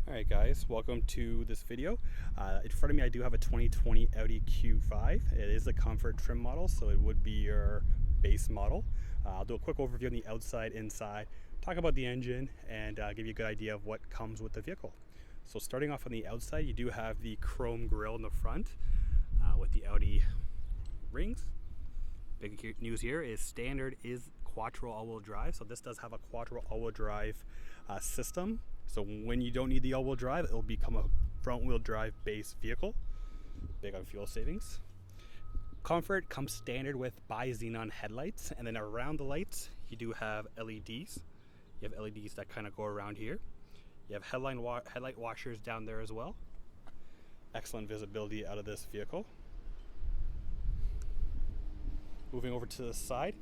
Alright guys, welcome to this video. In front of me I do have a 2020 Audi Q5. It is a comfort trim model, so it would be your base model. I'll do a quick overview on the outside, inside, talk about the engine, and give you a good idea of what comes with the vehicle. So starting off on the outside, you do have the chrome grille in the front with the Audi rings. Big news here is standard is quattro all-wheel drive, so this does have a quattro all-wheel drive system. So when you don't need the all-wheel drive, it will become a front-wheel drive base vehicle. Big on fuel savings. Comfort comes standard with bi-xenon headlights, and then around the lights you do have LEDs. You have LEDs that kind of go around here. You have headlight washers down there as well. Excellent visibility out of this vehicle. Moving over to the side,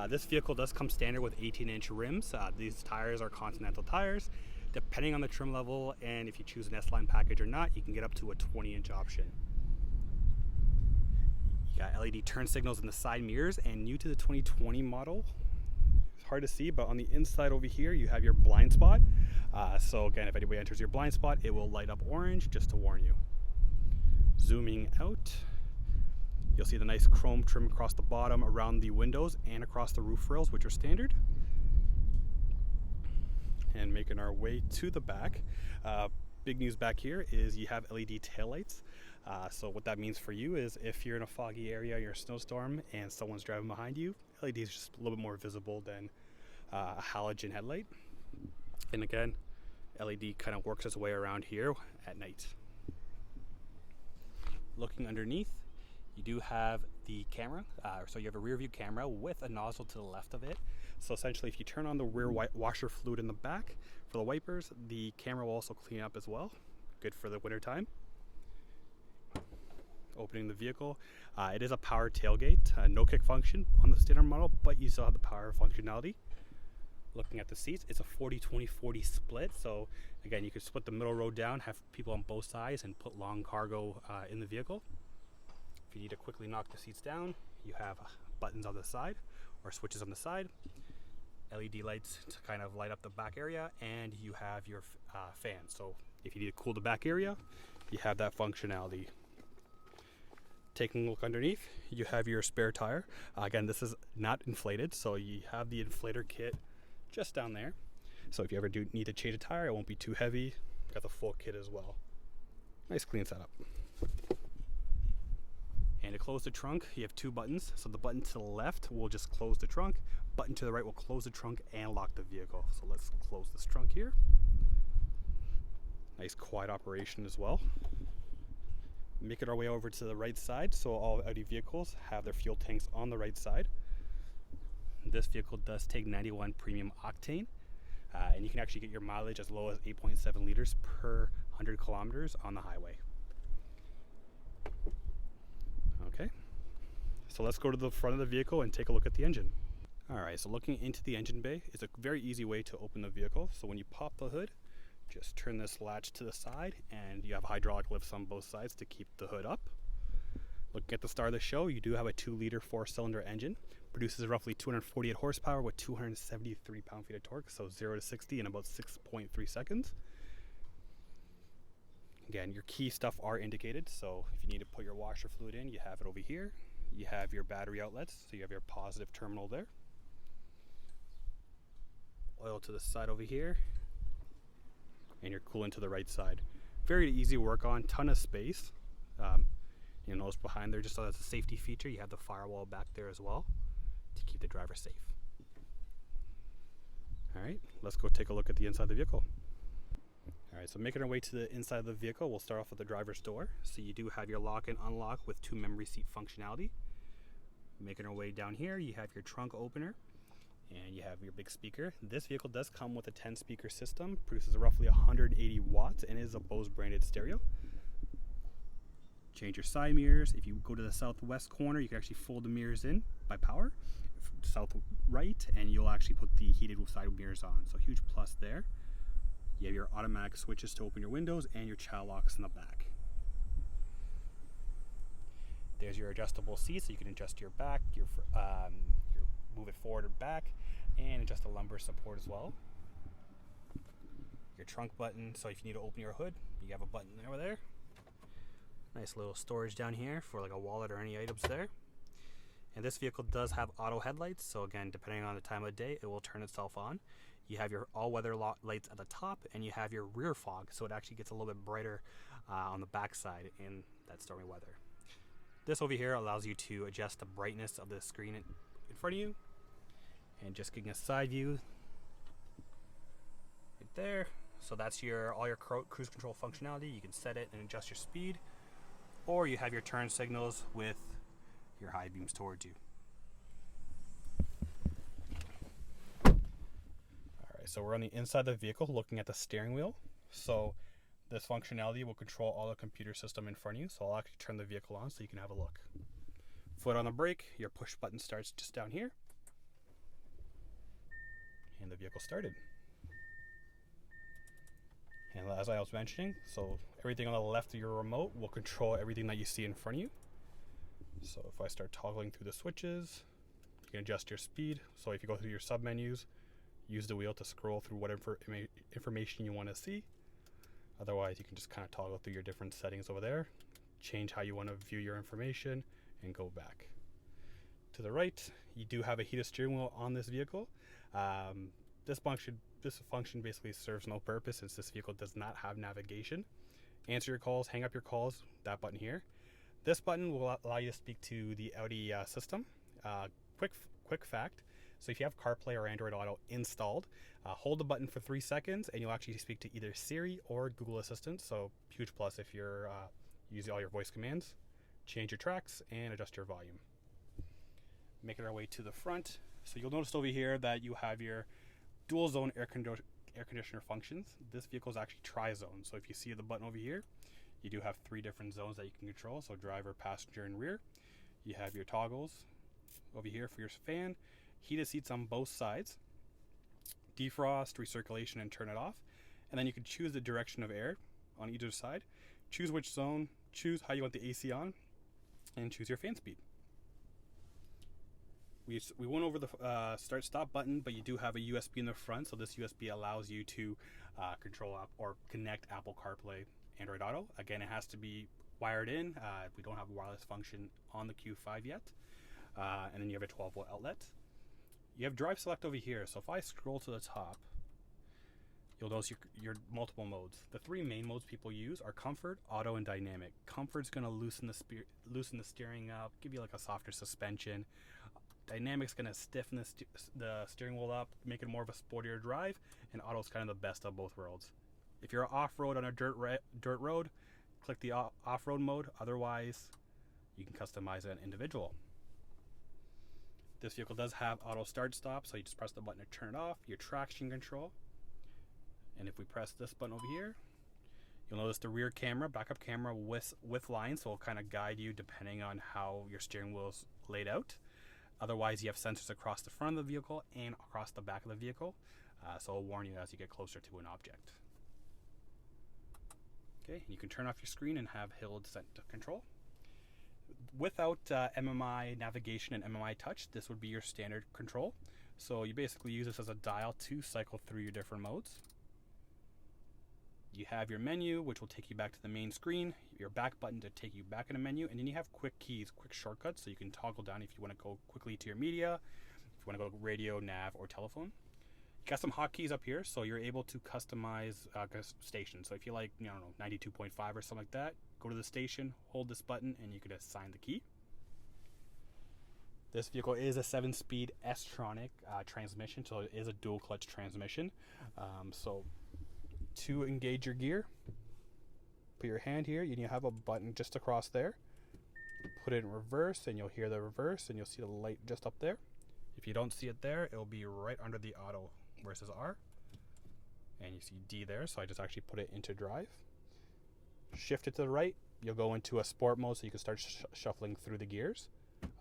this vehicle does come standard with 18-inch rims. These tires are Continental tires. Depending on the trim level and if you choose an S-Line package or not, you can get up to a 20-inch option. You got LED turn signals in the side mirrors, and new to the 2020 model, it's hard to see, but on the inside over here you have your blind spot. So again, if anybody enters your blind spot, it will light up orange just to warn you. Zooming out, you'll see the nice chrome trim across the bottom, around the windows, and across the roof rails, which are standard. And making our way to the back, big news back here is you have LED taillights. So what that means for you is if you're in a foggy area, you're in a snowstorm, and someone's driving behind you, LED is just a little bit more visible than a halogen headlight. And again, LED kind of works its way around here at night. Looking underneath, you do have the camera, so you have a rear view camera with a nozzle to the left of it. So essentially, if you turn on the rear washer fluid in the back for the wipers, the camera will also clean up as well. Good for the winter time. Opening the vehicle, it is a power tailgate, no kick function on the standard model, but you still have the power functionality. Looking at the seats, it's a 40-20-40 split. So again, you could split the middle row down, have people on both sides, and put long cargo in the vehicle. If you need to quickly knock the seats down, you have buttons on the side or switches on the side, LED lights to kind of light up the back area, and you have your fan. So if you need to cool the back area, you have that functionality. Taking a look underneath, you have your spare tire. Again, this is not inflated, so you have the inflator kit just down there. So if you ever do need to change a tire, it won't be too heavy. Got the full kit as well. Nice clean setup. And to close the trunk, you have two buttons. So the button to the left will just close the trunk. Button to the right will close the trunk and lock the vehicle. So let's close this trunk here. Nice quiet operation as well. Making our way over to the right side. So all Audi vehicles have their fuel tanks on the right side. This vehicle does take 91 premium octane. And you can actually get your mileage as low as 8.7 liters per 100 kilometers on the highway. Okay, so let's go to the front of the vehicle and take a look at the engine. Alright, so looking into the engine bay is a very easy way to open the vehicle. So when you pop the hood, just turn this latch to the side, and you have hydraulic lifts on both sides to keep the hood up. Looking at the star of the show, you do have a 2-liter 4-cylinder engine. Produces roughly 248 horsepower with 273 pound-feet of torque, so 0 to 60 in about 6.3 seconds. Again, your key stuff are indicated, so if you need to put your washer fluid in, you have it over here. You have your battery outlets, so you have your positive terminal there. Oil to the side over here, and your coolant to the right side. Very easy to work on, ton of space. You notice behind there, just as a safety feature, you have the firewall back there as well to keep the driver safe. All right, let's go take a look at the inside of the vehicle. Alright, so making our way to the inside of the vehicle, we'll start off with the driver's door. So you do have your lock and unlock with 2 memory seat functionality. Making our way down here, you have your trunk opener, and you have your big speaker. This vehicle does come with a 10-speaker system, produces roughly 180 watts, and is a Bose branded stereo. Change your side mirrors. If you go to the southwest corner, you can actually fold the mirrors in by power. South right, and you'll actually put the heated side mirrors on. So huge plus there. You have your automatic switches to open your windows and your child locks in the back. There's your adjustable seat, so you can adjust your back, move it forward or back, and adjust the lumbar support as well. Your trunk button, so if you need to open your hood, you have a button over there. Nice little storage down here for like a wallet or any items there. And this vehicle does have auto headlights, so again, depending on the time of day, it will turn itself on. You have your all-weather lights at the top, and you have your rear fog, so it actually gets a little bit brighter on the back side in that stormy weather. This over here allows you to adjust the brightness of the screen in front of you, and just getting a side view right there. So that's all your cruise control functionality. You can set it and adjust your speed, or you have your turn signals with your high beams towards you. Alright, so we're on the inside of the vehicle looking at the steering wheel. So this functionality will control all the computer system in front of you. So I'll actually turn the vehicle on so you can have a look. Foot on the brake, your push button starts just down here. And the vehicle started. And as I was mentioning, so everything on the left of your remote will control everything that you see in front of you. So if I start toggling through the switches, you can adjust your speed. So if you go through your sub menus, use the wheel to scroll through whatever information you want to see. Otherwise, you can just kind of toggle through your different settings over there, change how you want to view your information, and go back. To the right, you do have a heated steering wheel on this vehicle. This function basically serves no purpose since this vehicle does not have navigation. Answer your calls, hang up your calls, that button here. This button will allow you to speak to the Audi system. Quick fact, so if you have CarPlay or Android Auto installed, hold the button for 3 seconds and you'll actually speak to either Siri or Google Assistant. So huge plus if you're using all your voice commands. Change your tracks and adjust your volume. Making our way to the front. So you'll notice over here that you have your dual zone air conditioner functions. This vehicle is actually tri-zone. So if you see the button over here, you do have 3 different zones that you can control. So driver, passenger, and rear. You have your toggles over here for your fan, heated seats on both sides, defrost, recirculation, and turn it off. And then you can choose the direction of air on either side, choose which zone, choose how you want the AC on, and choose your fan speed. We went over the start stop button, but you do have a USB in the front, so this USB allows you to control or connect Apple CarPlay, Android Auto. Again, it has to be wired in. We don't have a wireless function on the Q5 yet. And then you have a 12-volt outlet. You have drive select over here, so if I scroll to the top, you'll notice your multiple modes. The 3 main modes people use are Comfort, Auto, and Dynamic. Comfort's going to loosen the steering up, give you like a softer suspension. Dynamic's going to stiffen the steering wheel up, make it more of a sportier drive, and Auto's kind of the best of both worlds. If you're off-road on a dirt road, click the off-road mode. Otherwise, you can customize an individual. This vehicle does have auto start stop, so you just press the button to turn it off. Your traction control. And if we press this button over here, you'll notice the rear camera, backup camera with lines, so it'll kind of guide you depending on how your steering wheel is laid out. Otherwise, you have sensors across the front of the vehicle and across the back of the vehicle, so it'll warn you as you get closer to an object. Okay, you can turn off your screen and have hill descent control. Without MMI navigation and MMI touch, this would be your standard control. So you basically use this as a dial to cycle through your different modes. You have your menu, which will take you back to the main screen, your back button to take you back in a menu, and then you have quick keys, quick shortcuts, so you can toggle down if you want to go quickly to your media, if you want to go radio, nav, or telephone. You got some hotkeys up here, so you're able to customize stations. So if you like, 92.5 or something like that, go to the station, hold this button, and you can assign the key. This vehicle is a 7-speed S-tronic transmission, so it is a dual clutch transmission. So to engage your gear, put your hand here, and you have a button just across there. Put it in reverse, and you'll hear the reverse, and you'll see the light just up there. If you don't see it there, it'll be right under the auto where it says R. And you see D there, so I just actually put it into drive. Shift it to the right, you'll go into a sport mode so you can start shuffling through the gears.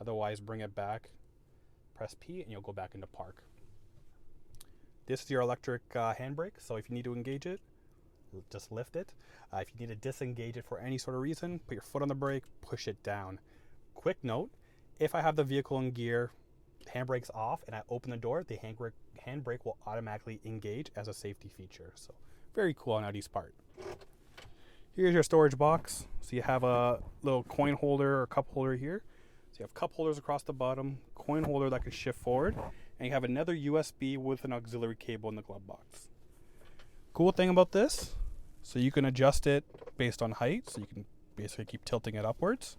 Otherwise, bring it back, press P, and you'll go back into park. This is your electric handbrake, so if you need to engage it, just lift it. If you need to disengage it for any sort of reason, put your foot on the brake, push it down. Quick note, if I have the vehicle in gear, handbrake's off, and I open the door, the handbrake will automatically engage as a safety feature. So Very cool on Audi's part. Here's your storage box. So you have a little coin holder or cup holder here. So you have cup holders across the bottom, coin holder that can shift forward, and you have another USB with an auxiliary cable in the glove box. Cool thing about this, so you can adjust it based on height, so you can basically keep tilting it upwards.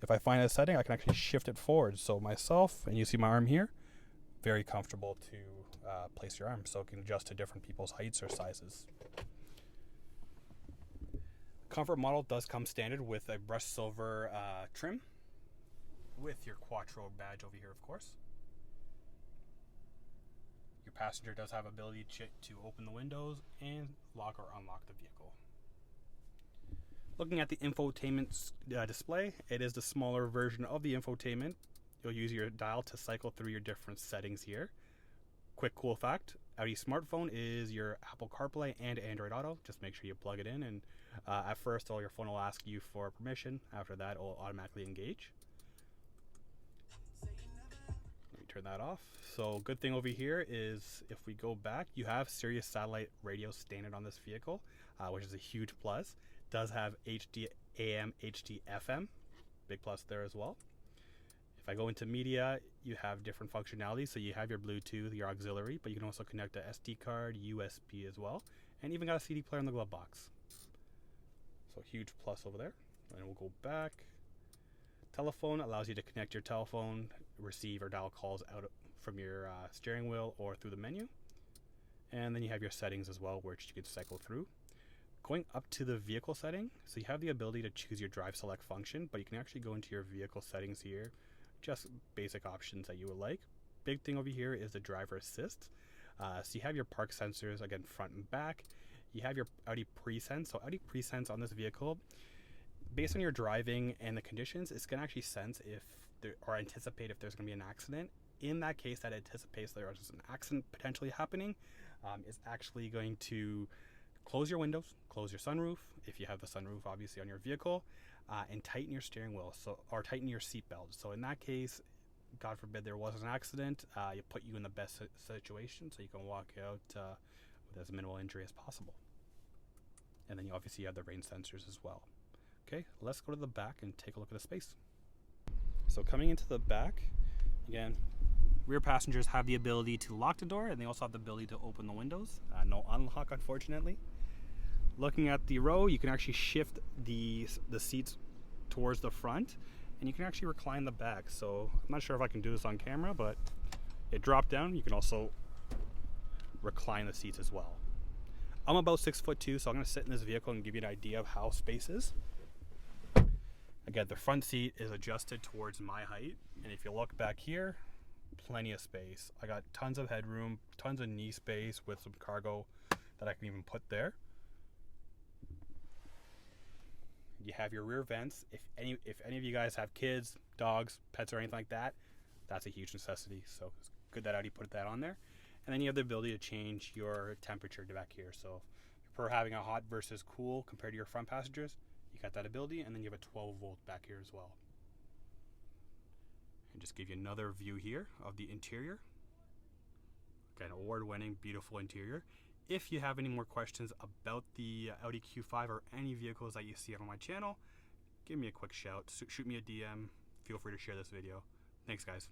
If I find a setting, I can actually shift it forward. So myself, and you see my arm here, very comfortable to place your arm, so it can adjust to different people's heights or sizes. Komfort model does come standard with a brushed silver trim with your Quattro badge over here, of course. Your passenger does have ability to open the windows and lock or unlock the vehicle. Looking at the infotainment display, it is the smaller version of the infotainment. You'll use your dial to cycle through your different settings here. Quick cool fact, Audi smartphone is your Apple CarPlay and Android Auto. Just make sure you plug it in, and at first your phone will ask you for permission. After that, it will automatically engage. Let me turn that off. So good thing over here is if we go back, you have Sirius satellite radio standard on this vehicle, which is a huge plus. Does have HD AM, HD FM, big plus there as well. If I go into media, you have different functionalities. So you have your Bluetooth, your auxiliary, but you can also connect a SD card, USB as well, and even got a CD player in the glove box. So huge plus over there. And we'll go back. Telephone allows you to connect your telephone, receive or dial calls out from your steering wheel or through the menu. And then you have your settings as well, which you can cycle through. Going up to the vehicle setting, so you have the ability to choose your drive select function, but you can actually go into your vehicle settings here, just basic options that you would like. Big thing over here is the driver assist. So you have your park sensors, again, front and back. You have your Audi Pre-Sense. So Audi Pre-Sense on this vehicle, based on your driving and the conditions, it's going to actually sense if there, or anticipate if there's going to be an accident. In that case, that anticipates there is an accident potentially happening. It's actually going to close your windows, close your sunroof, if you have the sunroof obviously on your vehicle, and tighten your steering wheel, or tighten your seat belt. So in that case, God forbid there was an accident, you put you in the best situation so you can walk out with as minimal injury as possible. And then you obviously have the rain sensors as well. Okay, let's go to the back and take a look at the space. So coming into the back, again, rear passengers have the ability to lock the door, and they also have the ability to open the windows. No unlock, unfortunately. Looking at the row, you can actually shift the seats towards the front, and you can actually recline the back. So I'm not sure if I can do this on camera, but it dropped down. You can also recline the seats as well. I'm about 6'2", so I'm going to sit in this vehicle and give you an idea of how space is. Again, the front seat is adjusted towards my height, and if you look back here, plenty of space. I got tons of headroom, tons of knee space with some cargo that I can even put there. You have your rear vents. If any of you guys have kids, dogs, pets, or anything like that, that's a huge necessity. So it's good that Audi put that on there. And then you have the ability to change your temperature back here. So for having a hot versus cool compared to your front passengers, you got that ability. And then you have a 12 volt back here as well. And just give you another view here of the interior. Again, award-winning, beautiful interior. If you have any more questions about the Audi Q5 or any vehicles that you see on my channel, give me a quick shout, shoot me a DM, feel free to share this video. Thanks guys.